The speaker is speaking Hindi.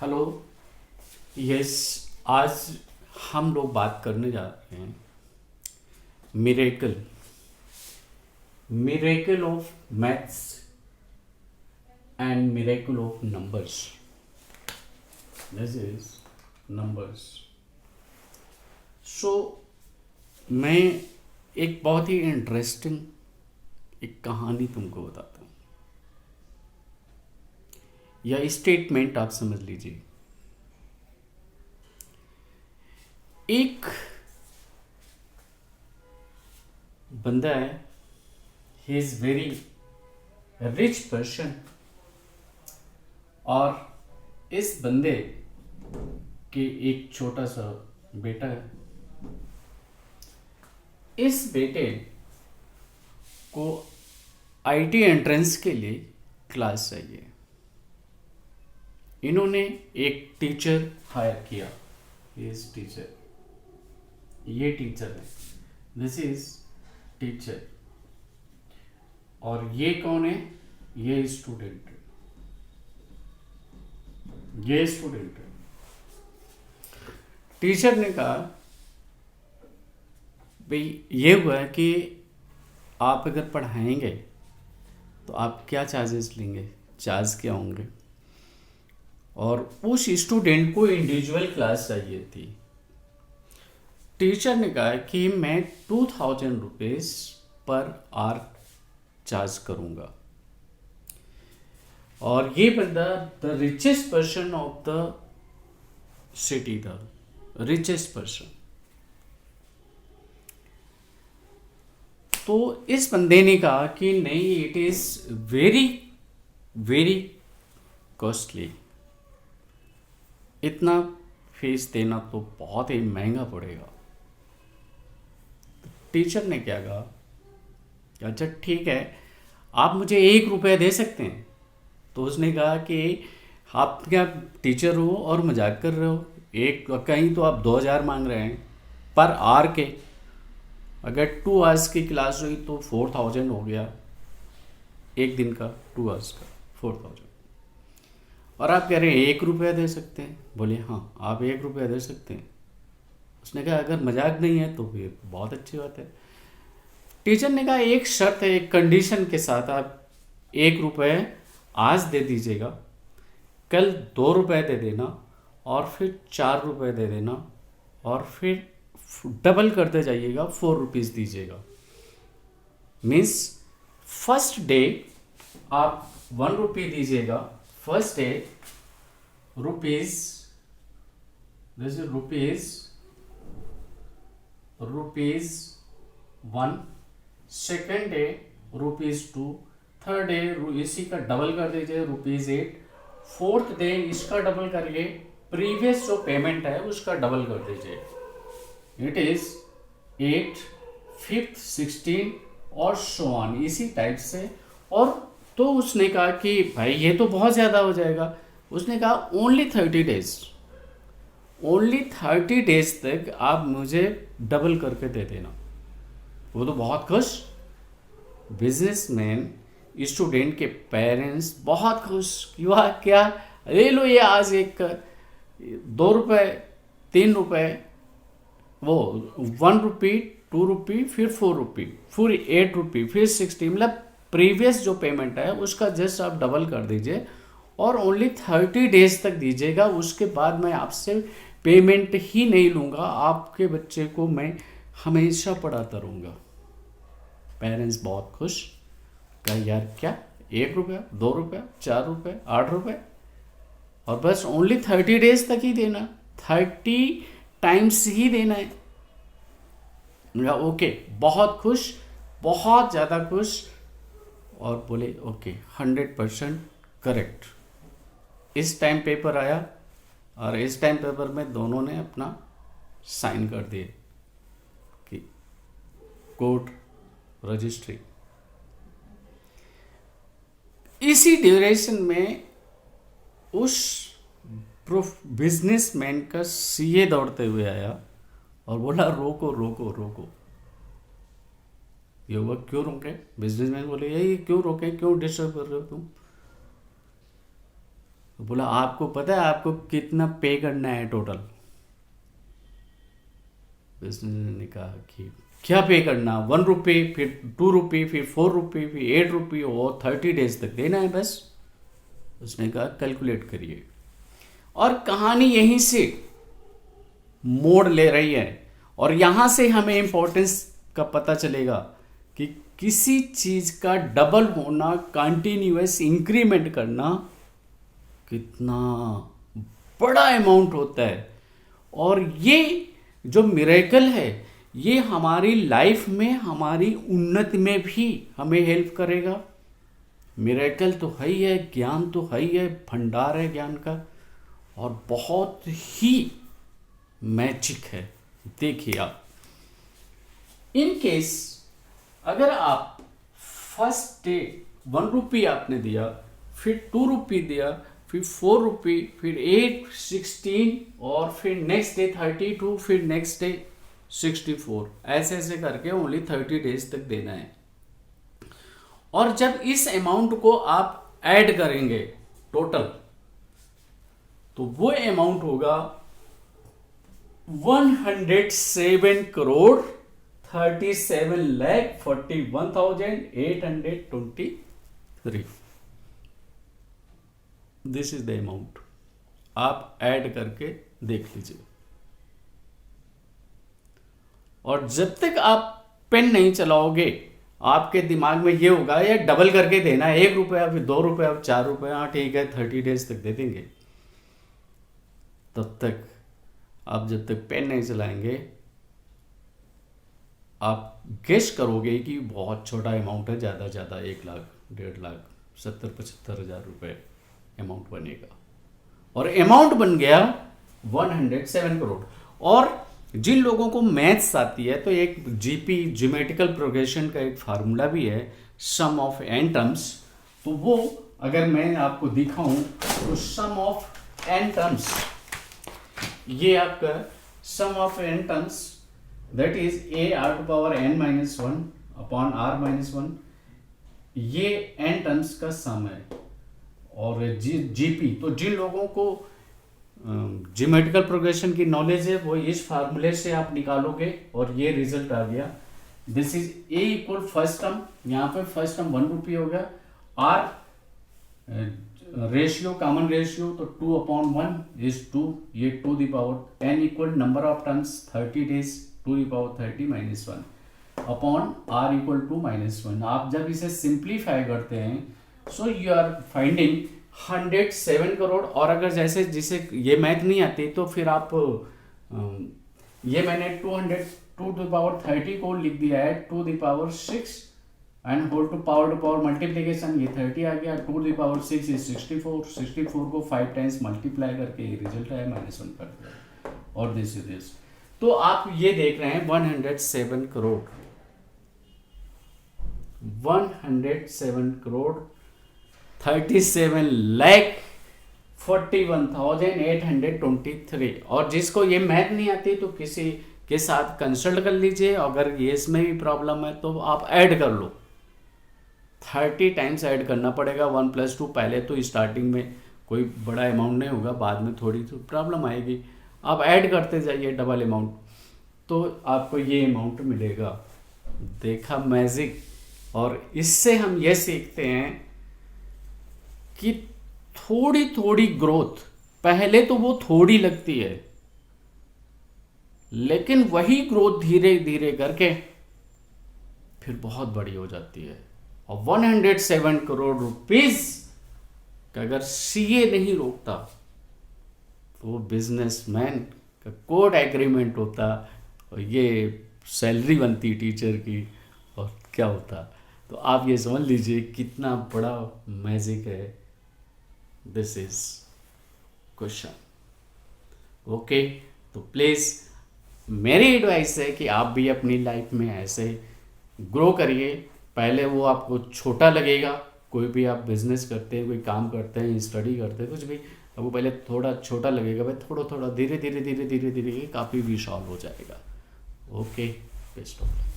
हेलो। यस। आज हम लोग बात करने जा रहे हैं miracle miracle of maths and miracle of numbers. This is numbers. So मैं एक बहुत ही इंटरेस्टिंग एक कहानी तुमको बताता हूँ, या स्टेटमेंट आप समझ लीजिए। एक बंदा है, he is very rich person, और इस बंदे के एक छोटा सा बेटा है। इस बेटे को आईटी एंट्रेंस के लिए क्लास चाहिए। इन्होंने एक टीचर हायर किया। इस टीचर, ये टीचर है, दिस इज टीचर। और ये कौन है? ये स्टूडेंट है। ये स्टूडेंट है। टीचर ने कहा भाई ये हुआ है कि आप अगर पढ़ाएंगे तो आप क्या चार्जेस लेंगे, चार्ज क्या होंगे। और उस स्टूडेंट को इंडिविजुअल क्लास चाहिए थी। टीचर ने कहा कि मैं 2000 रुपीज पर आवर चार्ज करूंगा। और ये बंदा the richest person of the city था, रिचेस्ट पर्सन। तो इस बंदे ने कहा कि नहीं, it is very very costly, इतना फीस देना तो बहुत ही महंगा पड़ेगा। टीचर ने क्या कहा, अच्छा ठीक है, आप मुझे 1 रुपया दे सकते हैं। तो उसने कहा कि आप क्या टीचर हो और मजाक कर रहे हो? एक कहीं तो आप 2000 मांग रहे हैं पर आवर के। अगर 2 आवर्स की क्लास हुई तो 4000 हो गया, एक दिन का 2 आवर्स का 4000। और आप कह रहे हैं 1 रुपया दे सकते हैं। बोले हाँ, आप 1 रुपया दे सकते हैं। उसने कहा अगर मजाक नहीं है तो फिर बहुत अच्छी बात है। टीचर ने कहा एक शर्त है, एक कंडीशन के साथ आप 1 रुपये आज दे दीजिएगा, कल 2 रुपये दे देना, और फिर 4 रुपये दे देना, और फिर डबल करते जाइएगा, 4 रुपीज़ दीजिएगा। मीन्स फर्स्ट डे आप 1 रुपये दीजिएगा, first day rupees, this is rupees 1, second day rupees 2, third day इसी का डबल कर दीजिए रुपीज 8, फोर्थ डे इसका डबल करके प्रीवियस जो पेमेंट है उसका डबल कर दीजिए। इट इज 8, फिफ्थ 16 और सो ऑन, इसी टाइप से। और तो उसने कहा कि भाई ये तो बहुत ज़्यादा हो जाएगा। उसने कहा ओनली 30 डेज, ओनली 30 डेज तक आप मुझे डबल करके दे देना। वो तो बहुत खुश, बिजनेसमैन, स्टूडेंट के पेरेंट्स बहुत खुश। युवा क्या, ले लो ये आज एक 2 रुपये, 3 रुपये, वो 1 रुपये, 2 रुपये, फिर 4 रुपये, फिर 8 रुपये, फिर 60, मतलब प्रीवियस जो पेमेंट है उसका जस्ट आप डबल कर दीजिए और ओनली 30 डेज तक दीजिएगा। उसके बाद मैं आपसे पेमेंट ही नहीं लूँगा, आपके बच्चे को मैं हमेशा पढ़ाता रहूँगा। पेरेंट्स बहुत खुश। कहा यार क्या, 1 रुपया, 2 रुपया, 4 रुपये, 8 रुपये, और बस ओनली 30 डेज तक ही देना, 30 टाइम्स ही देना है। ओके, बहुत खुश, बहुत ज़्यादा खुश। और बोले ओके 100% करेक्ट। इस टाइम पेपर आया और इस टाइम पेपर में दोनों ने अपना साइन कर दिए कि कोर्ट रजिस्ट्री। इसी ड्यूरेशन में उस बिजनेसमैन का सीए दौड़ते हुए आया और बोला रोको रोको रोको। ये हुआ क्यों रोके? बिजनेसमैन बोले यही क्यों रोके, क्यों डिस्टर्ब कर रहे हो तुम? तो बोला आपको पता है आपको कितना पे करना है टोटल? बिजनेस ने कहा कि क्या पे करना, 1 रुपये, फिर 2 रुपये, फिर 4 रुपये, फिर 8 रुपये और 30 डेज तक देना है बस। उसने कहा कैलकुलेट करिए। और कहानी यहीं से मोड़ ले रही है, और यहाँ से हमें इम्पोर्टेंस का पता चलेगा कि किसी चीज़ का डबल होना, कंटिन्यूअस इंक्रीमेंट करना कितना बड़ा अमाउंट होता है। और ये जो मिरेकल है ये हमारी लाइफ में, हमारी उन्नति में भी हमें हेल्प करेगा। मिरेकल तो है ही है, ज्ञान तो है ही है, भंडार है ज्ञान का, और बहुत ही मैजिक है। देखिए आप, इन केस अगर आप फर्स्ट डे 1 रुपये आपने दिया, फिर 2 रुपये दिया, फिर 4 रुपये, फिर 8, 16 और फिर नेक्स्ट डे 32, फिर नेक्स्ट डे 64, ऐसे ऐसे करके ओनली 30 डेज तक देना है। और जब इस अमाउंट को आप ऐड करेंगे टोटल, तो वो अमाउंट होगा 107 crore 37,41,823। This is the amount. आप ऐड करके देख लीजिए। और जब तक आप पेन नहीं चलाओगे, आपके दिमाग में ये होगा यार डबल करके देना है, 1 रुपया, फिर 2 रुपया, फिर 4 रुपया, हाँ ठीक है 30 डेज तक दे देंगे। तब तक आप जब तक पेन नहीं चलाएंगे, आप गेस करोगे कि बहुत छोटा अमाउंट है, ज़्यादा ज़्यादा 1 लाख, 1.5 लाख, 70-75 हज़ार रुपये अमाउंट बनेगा। और अमाउंट बन गया 107 करोड़। और जिन लोगों को मैथ्स आती है तो एक जीपी, ज्योमेट्रिकल प्रोग्रेशन का एक फार्मूला भी है, सम ऑफ एन टर्म्स। तो वो अगर मैं आपको दिखाऊं तो सम ऑफ एन टर्म्स, ये आपका sum of N terms that is A R to power N minus 1 upon R minus 1, ये एन टर्म्स का सम है। और जीपी, तो जिन लोगों को ज्योमेट्रिकल प्रोग्रेशन की नॉलेज है वो इस फार्मूले से आप निकालोगे और ये रिजल्ट आ गया। This is a equal first term, यहाँ पे फर्स्ट टर्म 1 रुपये हो गया, आर रेशियो, कॉमन रेशियो, तो 2/1 इज 2, ये 2 the power n equal number of terms 30 days 2 the power 30 minus 1 upon r equal to -1। आप जब इसे सिंप्लीफाई करते हैं so you are finding 107 crore. और अगर जैसे जिसे ये मैथ नहीं आती तो फिर आप ये मैंने 2 टू पावर 30 को लिख दिया है 2 the power 6 and whole to power multiplication, ये 30 आ गया, 2 द पावर 6 इज 64 को 5 टाइम्स मल्टीप्लाई करके ये रिजल्ट आया -1 कर दिया। और दिस इज दिस। तो आप ये देख रहे हैं 107 करोड़ 37,41,823। और जिसको ये मैथ नहीं आती तो किसी के साथ कंसल्ट कर लीजिए। अगर ये इसमें भी प्रॉब्लम है तो आप ऐड कर लो, 30 टाइम्स ऐड करना पड़ेगा 1 + 2। पहले तो स्टार्टिंग में कोई बड़ा अमाउंट नहीं होगा, बाद में थोड़ी तो प्रॉब्लम आएगी। आप ऐड करते जाइए डबल अमाउंट, तो आपको ये अमाउंट मिलेगा। देखा मैजिक। और इससे हम ये सीखते हैं कि थोड़ी थोड़ी ग्रोथ, पहले तो वो थोड़ी लगती है, लेकिन वही ग्रोथ धीरे धीरे करके फिर बहुत बड़ी हो जाती है। और 107 करोड़ रुपीस का अगर सीए नहीं रोकता तो वो बिजनेसमैन का कोड एग्रीमेंट होता और ये सैलरी बनती टीचर की, और क्या होता। तो आप ये समझ लीजिए कितना बड़ा मैजिक है। This is question. ओके, तो प्लीज़ मेरी एडवाइस है कि आप भी अपनी लाइफ में ऐसे ग्रो करिए। पहले वो आपको छोटा लगेगा, कोई भी आप बिजनेस करते हैं, कोई काम करते हैं, स्टडी करते हैं, कुछ भी, आपको पहले थोड़ा छोटा लगेगा, भाई थोड़ा थोड़ा धीरे धीरे धीरे धीरे धीरे काफ़ी विशाल हो जाएगा। Okay, best of luck.